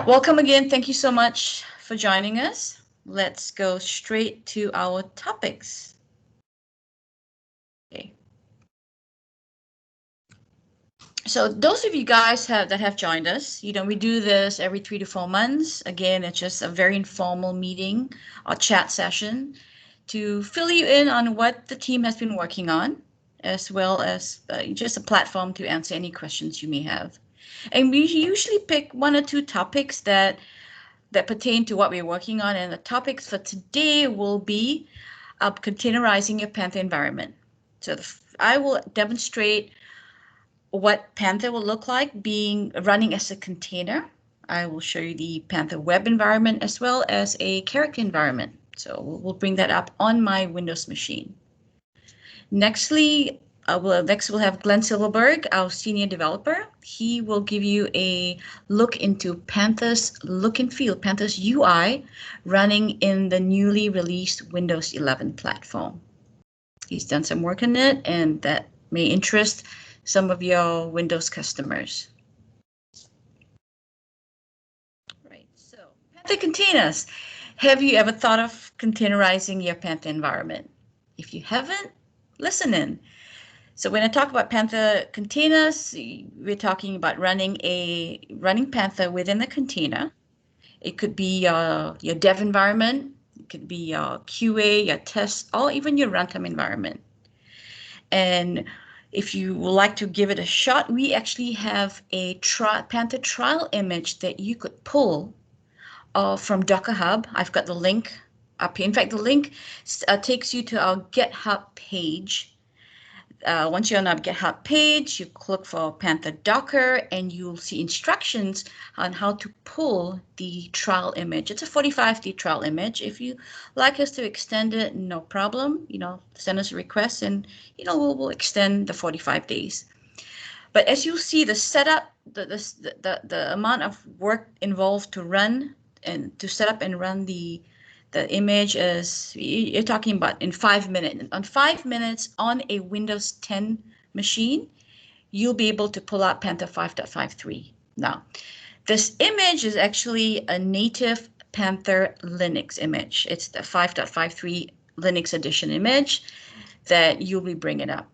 Welcome again. Thank you so much for joining us. Let's go straight to our topics. Okay. So those of you guys that have joined us, we do this every 3 to 4 months. Again, it's just a very informal meeting or chat session to fill you in on what the team has been working on, as well as just a platform to answer any questions you may have. And we usually pick 1 or 2 topics that pertain to what we're working on. And the topics for today will be containerizing your Panther environment. So I will demonstrate what Panther will look like running as a container. I will show you the Panther web environment as well as a character environment. So we'll bring that up on my Windows machine. Nextly, we'll have Glenn Silverberg, our senior developer. He will give you a look into Panther's look and feel, Panther's UI running in the newly released Windows 11 platform. He's done some work on it, and that may interest some of your Windows customers. Right, so Panther containers. Have you ever thought of containerizing your Panther environment? If you haven't, listen in. So when I talk about Panther containers, we're talking about running Panther within a container. It could be your dev environment, it could be your QA, your test, or even your runtime environment. And if you would like to give it a shot, we actually have a Panther trial image that you could pull from Docker Hub. I've got the link up here. In fact, the link takes you to our GitHub page. Once you're on our GitHub page, you click for Panther Docker, and you'll see instructions on how to pull the trial image. It's a 45-day trial image. If you like us to extend it, no problem. Send us a request, and we'll extend the 45 days. But as you'll see, the setup, the amount of work involved to set up and run the image is, you're talking about in 5 minutes. On 5 minutes on a Windows 10 machine, you'll be able to pull out Panther 5.53. Now, this image is actually a native Panther Linux image. It's the 5.53 Linux edition image that we'll be bringing up.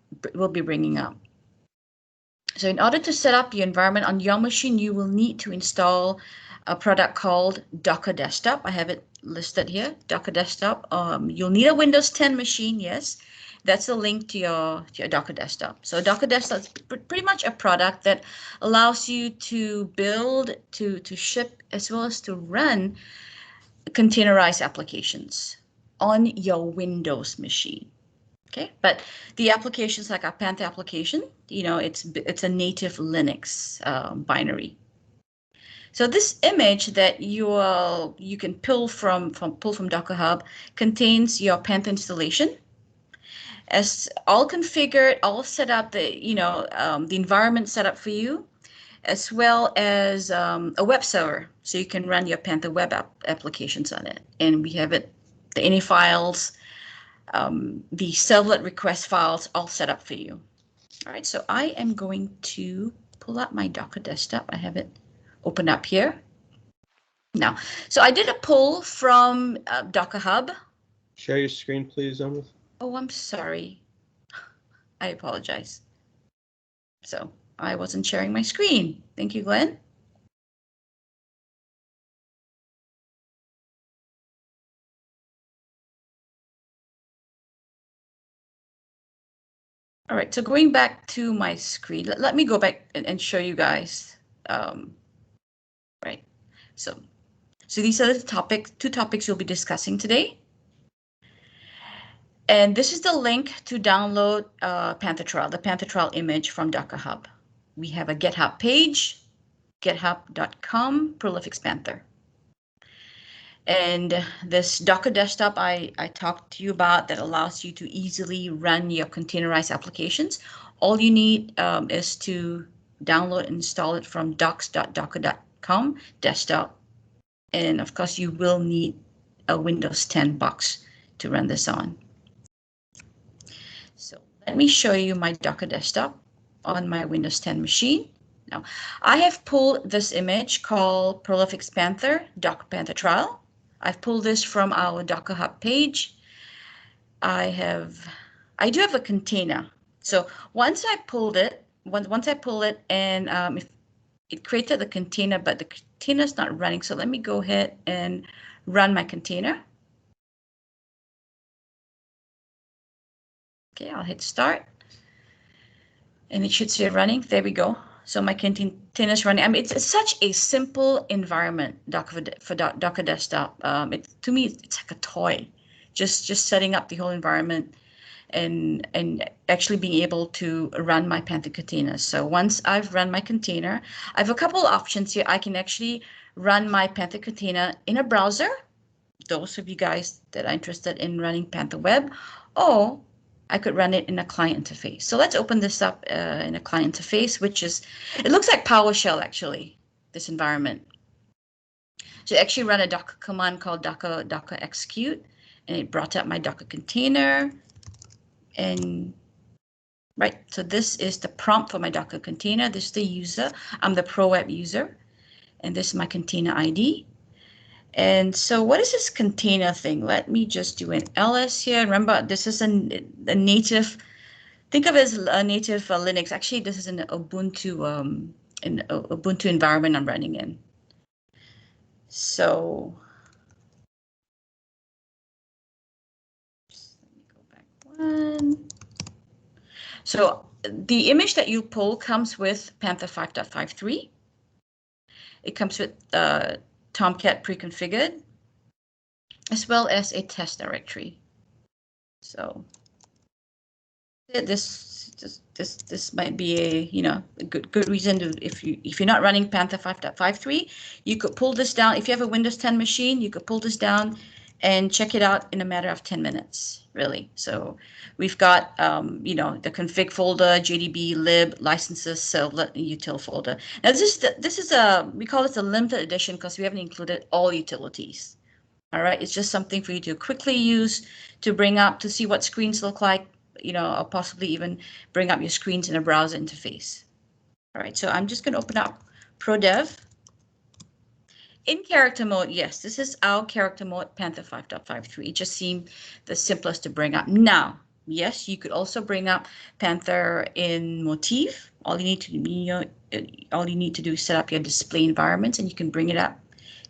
So in order to set up your environment on your machine, you will need to install a product called Docker Desktop. I have it listed here, Docker Desktop. You'll need a Windows 10 machine, yes. That's the link to your Docker Desktop. So Docker Desktop is pretty much a product that allows you to build, to ship, as well as to run containerized applications on your Windows machine. Okay, but the applications like our Panther application, it's a native Linux binary. So this image that you can pull from Docker Hub contains your Panther installation, as all configured, all set up, the environment set up for you, as well as a web server, so you can run your Panther web applications on it. And we have the ini files, the servlet request files all set up for you. All right, so I am going to pull up my Docker Desktop. I have it open up here. Now, so I did a pull from Docker Hub. Share your screen, please, Emma. Oh, I'm sorry. I apologize. So I wasn't sharing my screen. Thank you, Glenn. All right, so going back to my screen, let me go back and show you guys. Right, so these are the two topics we'll be discussing today. And this is the link to download Panther Trial, the Panther Trial image from Docker Hub. We have a GitHub page, github.com/prolifixpanther. And this Docker Desktop I talked to you about that allows you to easily run your containerized applications. All you need is to download and install it from docs.docker.com desktop. And of course, you will need a Windows 10 box to run this on. So let me show you my Docker desktop on my Windows 10 machine. Now, I have pulled this image called Prolifix Panther, Docker Panther trial. I've pulled this from our Docker Hub page. I do have a container. So once I pulled it, and if it created the container, but the container is not running. So let me go ahead and run my container. Okay, I'll hit start. And it should say running. There we go. So my container is running. I mean, it's such a simple environment, for Docker Desktop. To me, it's like a toy. Just setting up the whole environment and actually being able to run my Panther container. So once I've run my container, I have a couple of options here. I can actually run my Panther container in a browser. Those of you guys that are interested in running Panther Web, or I could run it in a client interface. So let's open this up in a client interface, it looks like PowerShell actually, this environment. So I actually run a Docker command called docker execute, and it brought up my Docker container. And right, so this is the prompt for my Docker container. This is the user. I'm the Pro Web user, and this is my container ID. And so what is this container thing? Let me just do an ls here. Remember, this is a native, think of it as a native Linux. Actually, this is an Ubuntu environment I'm running in. So let me go back one. So the image that you pull comes with Panther 5.53. It comes with Tomcat pre-configured, as well as a test directory. So this might be a good reason to, if you're not running Panther 5.53, you could pull this down. If you have a Windows 10 machine, you could pull this down and check it out in a matter of 10 minutes, really. So we've got the config folder, JDB, lib, licenses, servlet, and util folder. Now we call this a limited edition because we haven't included all utilities. All right, it's just something for you to quickly use to bring up to see what screens look like, or possibly even bring up your screens in a browser interface. All right, so I'm just going to open up ProDev. In character mode, yes, this is our character mode, Panther 5.53. It just seemed the simplest to bring up. Now, yes, you could also bring up Panther in Motif. All you need to do is set up your display environment, and you can bring it up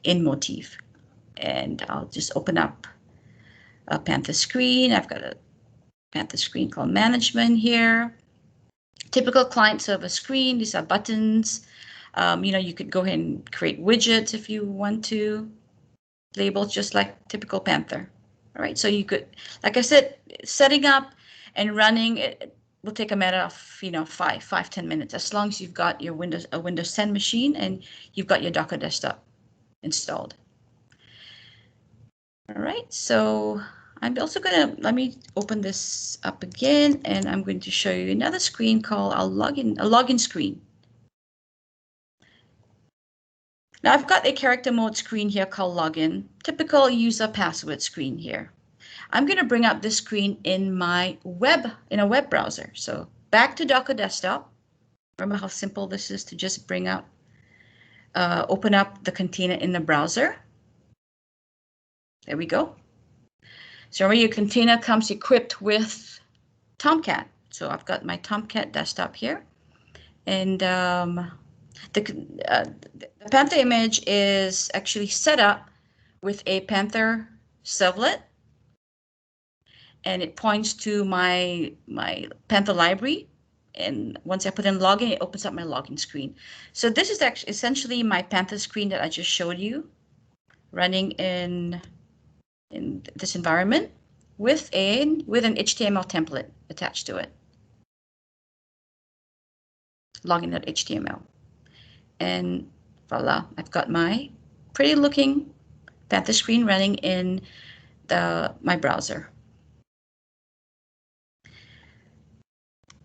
in Motif. And I'll just open up a Panther screen. I've got a Panther screen called Management here. Typical client-server screen. These are buttons. You could go ahead and create widgets if you want to. Labels just like typical Panther. All right, so you could, like I said, setting up and running it will take a matter of 5-10 minutes, as long as you've got your Windows 10 machine and you've got your Docker desktop installed. All right, so I'm also let me open this up again, and I'm going to show you another screen called a login screen. Now I've got a character mode screen here called login, typical user password screen here. I'm going to bring up this screen in a web browser. So back to Docker desktop. Remember how simple this is to just bring up, open up the container in the browser. There we go. So remember, your container comes equipped with Tomcat. So I've got my Tomcat desktop here, and the Panther image is actually set up with a Panther servlet, and it points to my Panther library. And once I put in login, it opens up my login screen. So this is actually essentially my Panther screen that I just showed you, running in this environment with an HTML template attached to it. Login.html. And voila, I've got my pretty looking Panther screen running in my browser.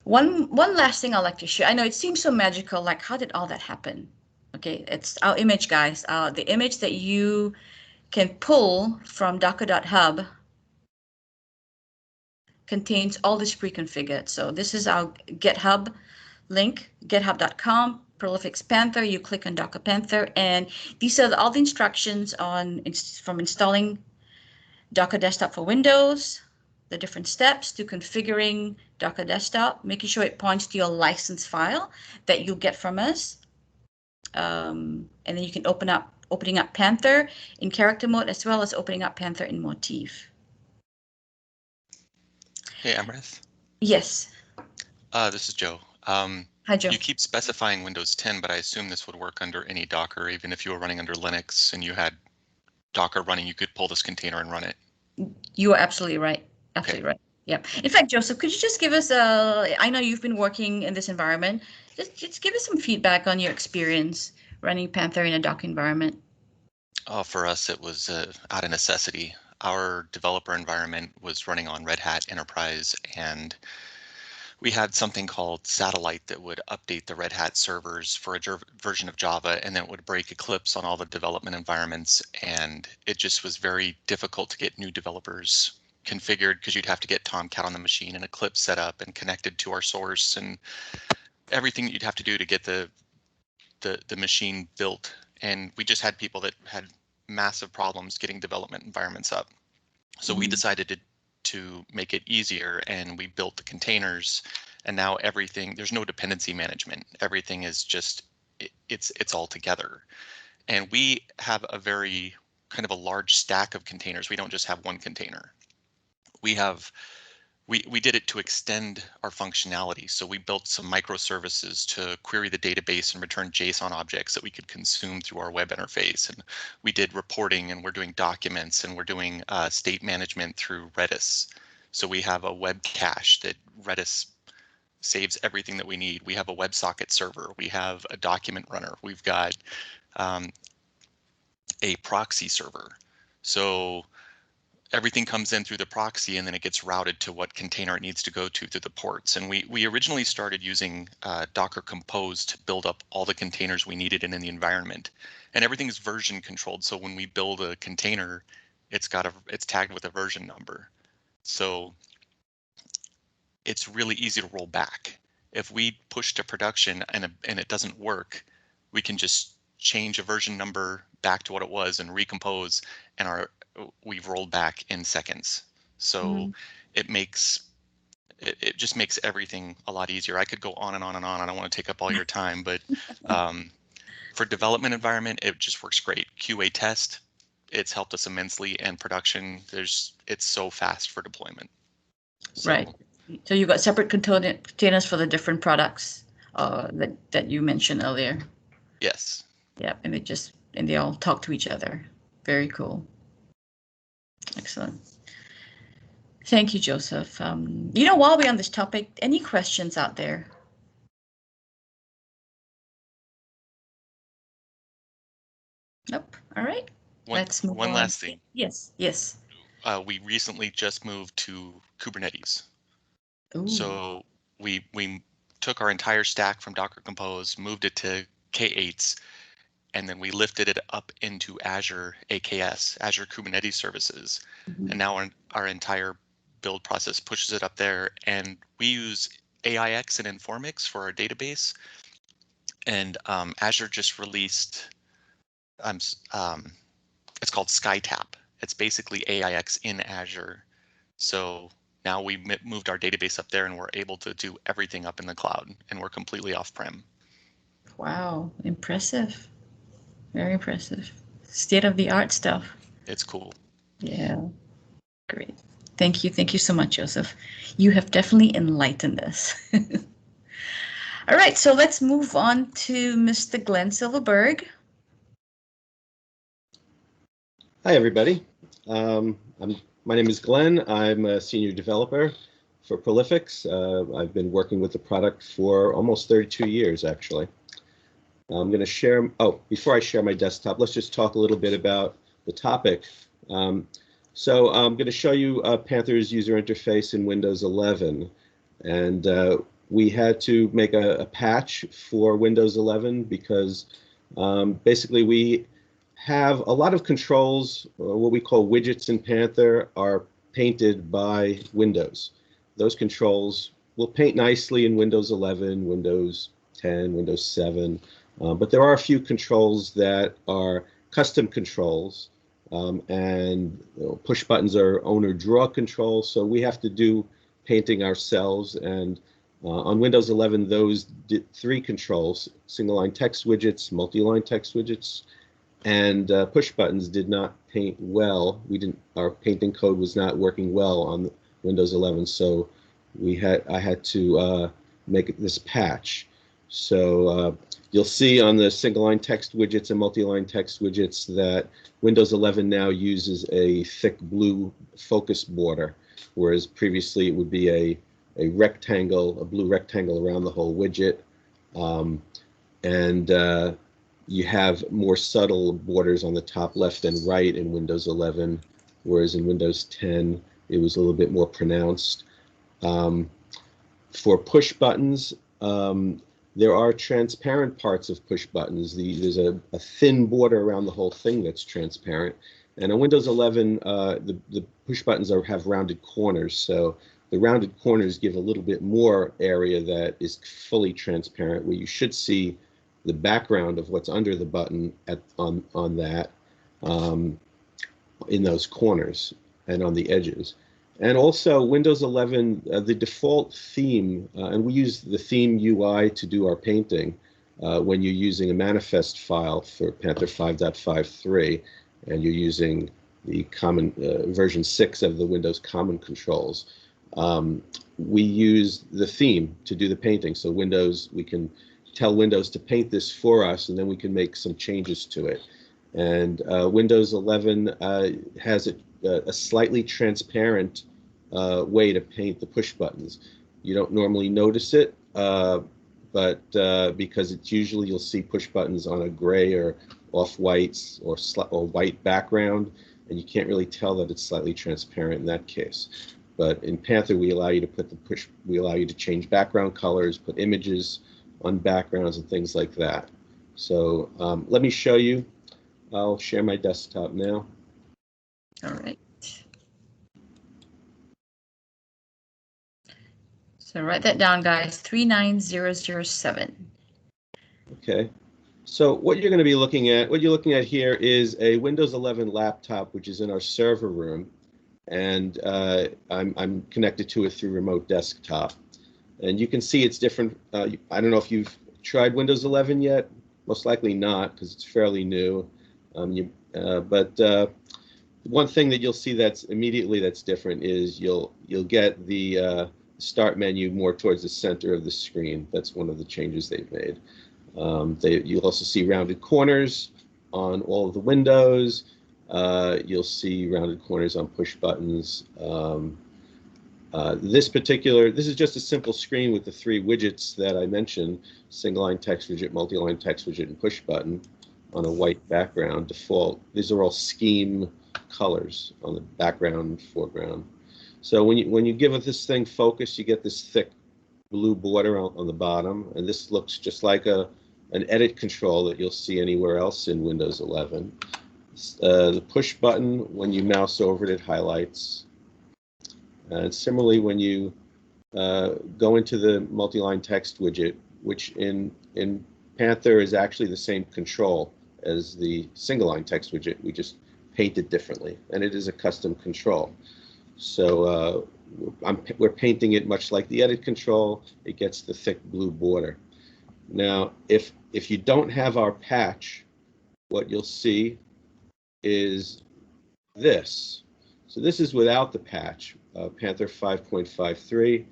One last thing I'd like to share. I know it seems so magical, like how did all that happen? Okay, it's our image, guys. The image that you can pull from docker.hub contains all this pre-configured. So this is our GitHub link, github.com, Prolifix Panther. You click on Docker Panther, and these are all the instructions on from installing Docker Desktop for Windows, the different steps to configuring Docker Desktop, making sure it points to your license file that you'll get from us. And then you can opening up Panther in character mode, as well as opening up Panther in Motif. Hey, Amrith. Yes. This is Joe. Hi, Joe. You keep specifying Windows 10, but I assume this would work under any Docker, even if you were running under Linux and you had Docker running, you could pull this container and run it. You are absolutely right. Absolutely right. Yeah. In fact, Joseph, could you just give us I know you've been working in this environment. Just give us some feedback on your experience running Panther in a Docker environment. For us, it was out of necessity. Our developer environment was running on Red Hat Enterprise, and we had something called Satellite that would update the Red Hat servers for a version of Java, and then it would break Eclipse on all the development environments. And it just was very difficult to get new developers configured because you'd have to get Tomcat on the machine and Eclipse set up and connected to our source and everything that you'd have to do to get the machine built. And we just had people that had massive problems getting development environments up. So we decided to make it easier, and we built the containers, and now everything, there's no dependency management. Everything is just, it's all together. And we have a very kind of a large stack of containers. We don't just have one container. We did it to extend our functionality. So we built some microservices to query the database and return JSON objects that we could consume through our web interface. And we did reporting, and we're doing documents, and we're doing state management through Redis. So we have a web cache that Redis saves everything that we need. We have a WebSocket server. We have a document runner. We've got a proxy server. So everything comes in through the proxy, and then it gets routed to what container it needs to go to through the ports. And we originally started using Docker Compose to build up all the containers we needed in the environment. And everything is version controlled. So when we build a container, it's tagged with a version number. So it's really easy to roll back. If we push to production and it doesn't work, we can just change a version number back to what it was and recompose, and we've rolled back in seconds. So it just makes everything a lot easier. I could go on and on and on. I don't want to take up all your time, but for development environment, it just works great. QA test, it's helped us immensely, and production, it's so fast for deployment. So, right. So you've got separate containers for the different products that you mentioned earlier. Yes. Yeah, and they all talk to each other. Very cool. Excellent. Thank you, Joseph. While we're on this topic, any questions out there? Nope. All right. Let's move on. One last thing. Yes. We recently just moved to Kubernetes. Ooh. So we took our entire stack from Docker Compose, moved it to K8s, and then we lifted it up into Azure AKS, Azure Kubernetes Services. And now our entire build process pushes it up there. And we use AIX and Informix for our database. And Azure just released, it's called SkyTap. It's basically AIX in Azure. So now we moved our database up there, and we're able to do everything up in the cloud, and we're completely off-prem. Wow, impressive. Very impressive. State-of-the-art stuff. It's cool. Yeah, great. Thank you. Thank you so much, Joseph. You have definitely enlightened us. All right, so let's move on to Mr. Glenn Silverberg. Hi, everybody. My name is Glenn. I'm a senior developer for Prolifix. I've been working with the product for almost 32 years, actually. I'm going to share, before I share my desktop, let's just talk a little bit about the topic. So I'm going to show you Panther's user interface in Windows 11. And we had to make a patch for Windows 11 because basically we have a lot of controls, what we call widgets in Panther, are painted by Windows. those controls will paint nicely in Windows 11, Windows 10, Windows 7, but there are a few controls that are custom controls, and push buttons are owner draw controls, so we have to do painting ourselves. And on Windows 11, those three controls, single line text widgets, multi-line text widgets, and push buttons did not paint well. Our painting code was not working well on Windows 11, so I had to make this patch. So you'll see on the single line text widgets and multi-line text widgets that Windows 11 now uses a thick blue focus border, whereas previously it would be a rectangle, a blue rectangle around the whole widget. And you have more subtle borders on the top left and right in Windows 11, whereas in Windows 10 it was a little bit more pronounced. For push buttons, there are transparent parts of push buttons. There's a thin border around the whole thing that's transparent. And on Windows 11, the push buttons have rounded corners. So the rounded corners give a little bit more area that is fully transparent, where you should see the background of what's under the button on that in those corners and on the edges. And also Windows 11, the default theme, and we use the theme UI to do our painting when you're using a manifest file for Panther 5.53, and you're using the common version 6 of the Windows Common Controls. We use the theme to do the painting. So we can tell Windows to paint this for us, and then we can make some changes to it. And Windows 11 has a slightly transparent way to paint the push buttons. You don't normally notice it, but because it's usually you'll see push buttons on a gray or off-whites or white background, and you can't really tell that it's slightly transparent in that case. But in Panther, we allow you to change background colors, put images on backgrounds and things like that. So let me show you. I'll share my desktop now. All right. So write that down, guys, 39007. Okay. So what you're going to be looking at, here is a Windows 11 laptop, which is in our server room. And I'm connected to it through remote desktop. And you can see it's different. I don't know if you've tried Windows 11 yet. Most likely not, because it's fairly new. But one thing that you'll see that's different is you'll get the start menu more towards the center of the screen. That's one of the changes they've made. You'll also see rounded corners on all of the windows. You'll see rounded corners on push buttons. This is just a simple screen with the three widgets that I mentioned: single line text widget, multi-line text widget, and push button on a white background default. These are all scheme colors on the background and foreground. So when you give it this thing focus, you get this thick blue border on the bottom, and this looks just like an edit control that you'll see anywhere else in Windows 11. The push button, when you mouse over it, it highlights. And similarly, when you go into the multi-line text widget, which in Panther is actually the same control as the single-line text widget, we just paint it differently, and it is a custom control. So we're painting it much like the edit control. It gets the thick blue border. Now, if you don't have our patch, what you'll see is this. So this is without the patch, Panther 5.53.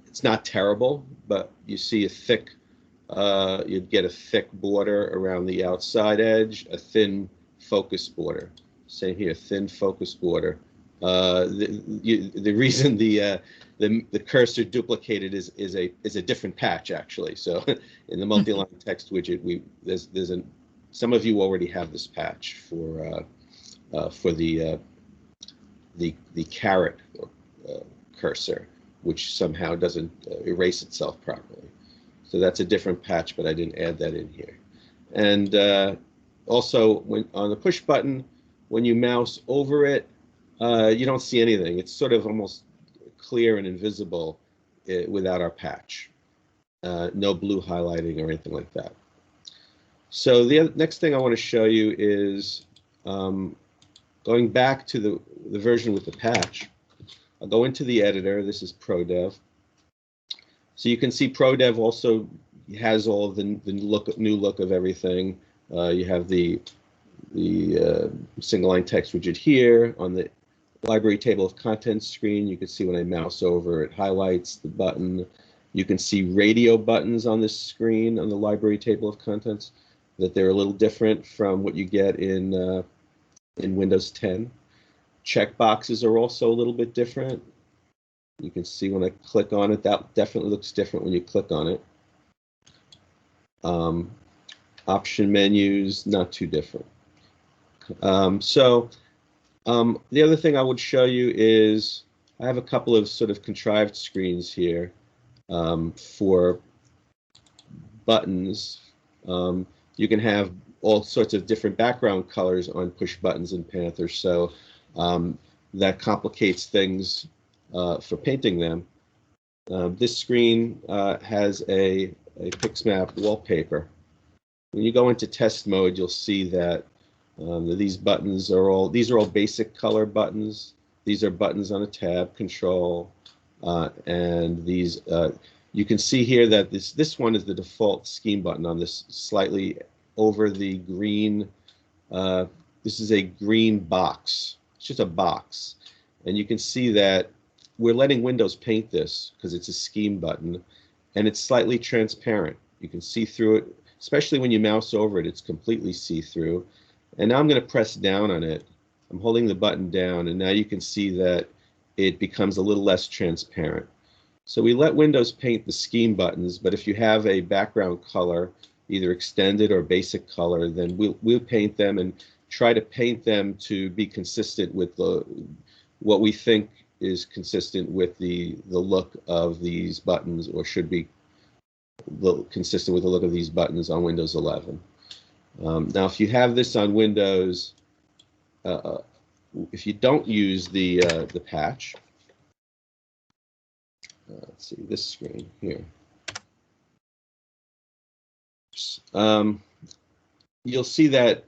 It's not terrible, but you see a thick, you'd get a thick border around the outside edge, a thin focus border. Same here, thin focus border. The reason the cursor duplicated is a different patch, actually. So in the multi-line text widget, some of you already have this patch for the caret cursor, which somehow doesn't erase itself properly. So that's a different patch, but I didn't add that in here. And also, on the push button, when you mouse over it, you don't see anything. It's sort of almost clear and invisible without our patch. No blue highlighting or anything like that. So the next thing I want to show you is going back to the version with the patch. I'll go into the editor. This is ProDev. So you can see ProDev also has all of the new look of everything. You have the single line text widget here on the library table of contents screen. You can see when I mouse over, it highlights the button. You can see radio buttons on this screen on the library table of contents, that they're a little different from what you get in Windows 10. Checkboxes are also a little bit different. You can see when I click on it, that definitely looks different when you click on it. Option menus, not too different. The other thing I would show you is I have a couple of sort of contrived screens here for buttons. You can have all sorts of different background colors on push buttons in Panther, so that complicates things for painting them. This screen has a PixMap wallpaper. When you go into test mode, you'll see that these buttons are all basic color buttons. These are buttons on a tab control, and these you can see here that this one is the default scheme button on this slightly over the green. This is a green box. It's just a box, and you can see that we're letting Windows paint this because it's a scheme button, and it's slightly transparent. You can see through it, especially when you mouse over it. It's completely see-through. And now I'm going to press down on it. I'm holding the button down, and now you can see that it becomes a little less transparent. So we let Windows paint the scheme buttons, but if you have a background color, either extended or basic color, then we'll paint them and try to paint them to be consistent with what we think is consistent with the look of these buttons, or should be consistent with the look of these buttons on Windows 11. Now, if you have this on Windows, if you don't use the patch, let's see this screen here. You'll see that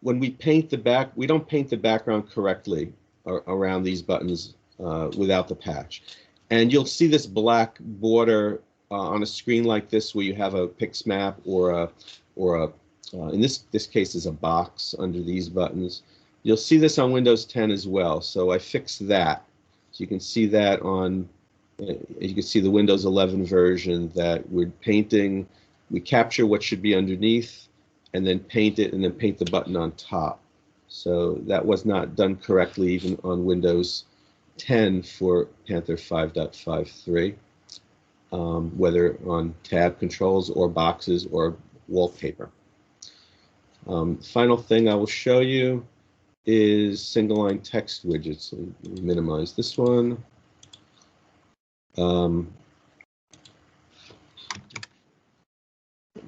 when we paint we don't paint the background correctly around these buttons without the patch. And you'll see this black border on a screen like this, where you have a PixMap or in this case is a box under these buttons. You'll see this on Windows 10 as well. So I fixed that. So you can see that on, you can see the Windows 11 version, that we're painting, we capture what should be underneath and then paint it, and then paint the button on top. So that was not done correctly even on Windows 10 for Panther 5.53, whether on tab controls or boxes or wallpaper. Final thing I will show you is single line text widgets. So minimize this one.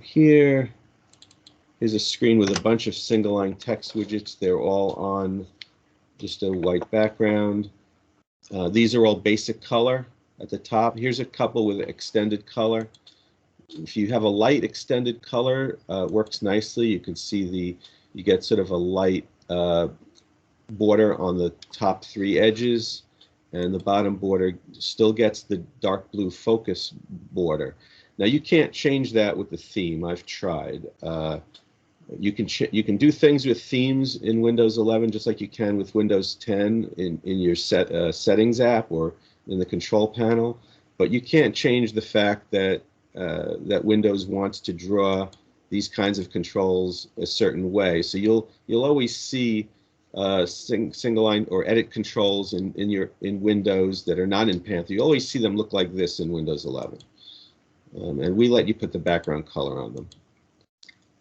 Here's a screen with a bunch of single line text widgets. They're all on just a white background. These are all basic color at the top. Here's a couple with extended color. If you have a light extended color, works nicely. You can see you get sort of a light border on the top three edges, and the bottom border still gets the dark blue focus border. Now you can't change that with the theme. I've tried. You can do things with themes in Windows 11 just like you can with Windows 10 in your settings app or in the control panel, but you can't change the fact that that Windows wants to draw these kinds of controls a certain way. So you'll always see single line or edit controls in Windows that are not in Panther. You always see them look like this in Windows 11, and we let you put the background color on them.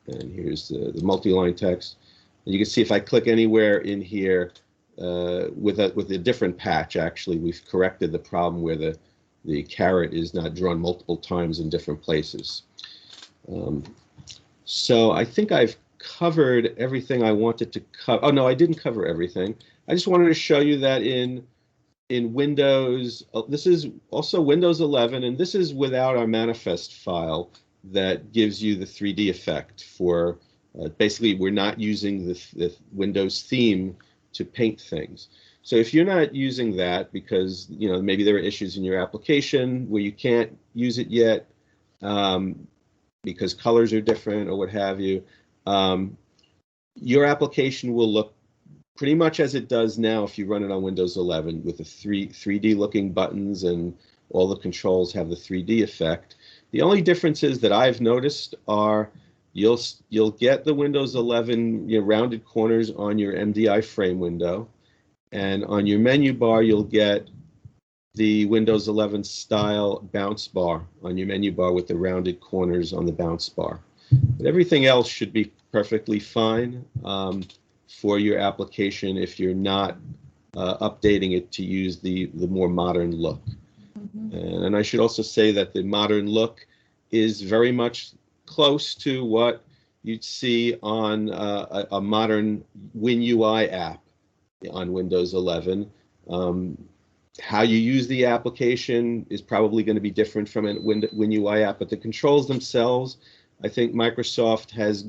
And here's the multi-line text. And you can see if I click anywhere in here with a different patch, actually, we've corrected the problem where the caret is not drawn multiple times in different places. So I think I've covered everything I wanted to cover. Oh, no, I didn't cover everything. I just wanted to show you that in in Windows, this is also Windows 11, and this is without our manifest file that gives you the 3D effect for, basically we're not using the Windows theme to paint things. So if you're not using that because, you know, maybe there are issues in your application where you can't use it yet because colors are different or what have you, your application will look pretty much as it does now if you run it on Windows 11 with the 3D looking buttons, and all the controls have the 3D effect. The only differences that I've noticed are you'll get the Windows 11, you know, rounded corners on your MDI frame window, and on your menu bar you'll get the Windows 11 style bounce bar on your menu bar with the rounded corners on the bounce bar. But everything else should be perfectly fine for your application if you're not updating it to use the more modern look. Mm-hmm. And I should also say that the modern look is very much close to what you'd see on a modern WinUI app on Windows 11. How you use the application is probably going to be different from a WinUI app, but the controls themselves, I think Microsoft has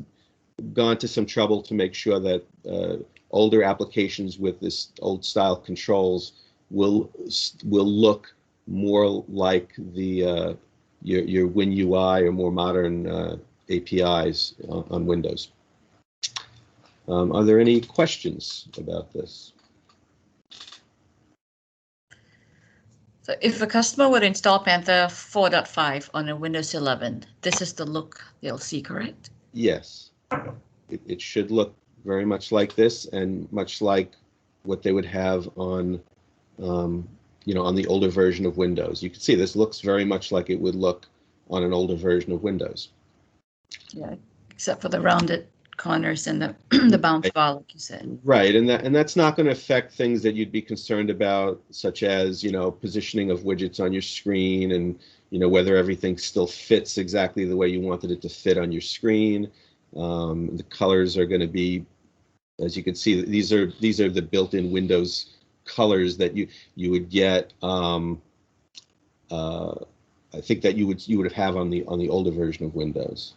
gone to some trouble to make sure that older applications with this old style controls will look more like the your WinUI or more modern APIs on Windows. Are there any questions about this? So if a customer would install Panther 4.5 on a Windows 11, this is the look they'll see, correct? Yes. It should look very much like this, and much like what they would have on, you know, on the older version of Windows. You can see this looks very much like it would look on an older version of Windows. Yeah, except for the rounded corners and the the bounce bar, like you said. Right, and that's not going to affect things that you'd be concerned about, such as, you know, positioning of widgets on your screen, and, you know, whether everything still fits exactly the way you wanted it to fit on your screen. The colors are going to be, as you can see, these are the built-in Windows colors that you would get. I think that you would have on the older version of Windows.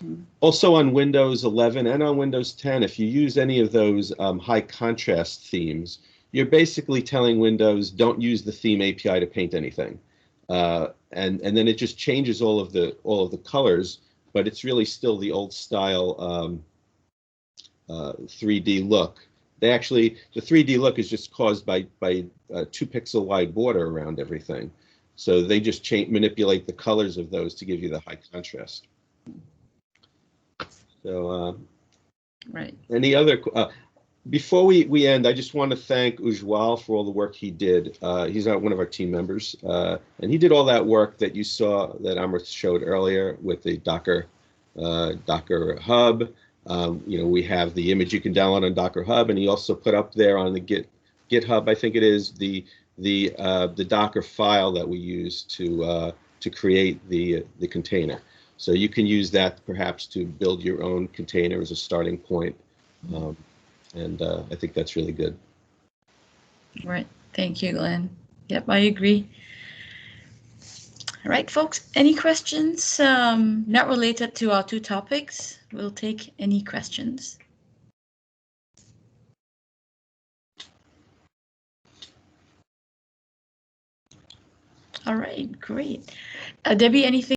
Mm-hmm. Also on Windows 11 and on Windows 10, if you use any of those high contrast themes, you're basically telling Windows, don't use the theme API to paint anything, and then it just changes all of the colors, but it's really still the old style 3D look. The 3D look is just caused by a 2-pixel wide border around everything. So they just manipulate the colors of those to give you the high contrast. So, right. Any other? Before we end, I just want to thank Ujwal for all the work he did. He's one of our team members, and he did all that work that you saw that Amrit showed earlier with the Docker Hub. You know, we have the image you can download on Docker Hub, and he also put up there on the GitHub, I think it is, the Docker file that we use to create the container. So you can use that perhaps to build your own container as a starting point, and I think that's really good. Right. Thank you, Glenn. Yep, I agree. All right, folks, any questions not related to our two topics? We'll take any questions. All right, great. Debbie, anything?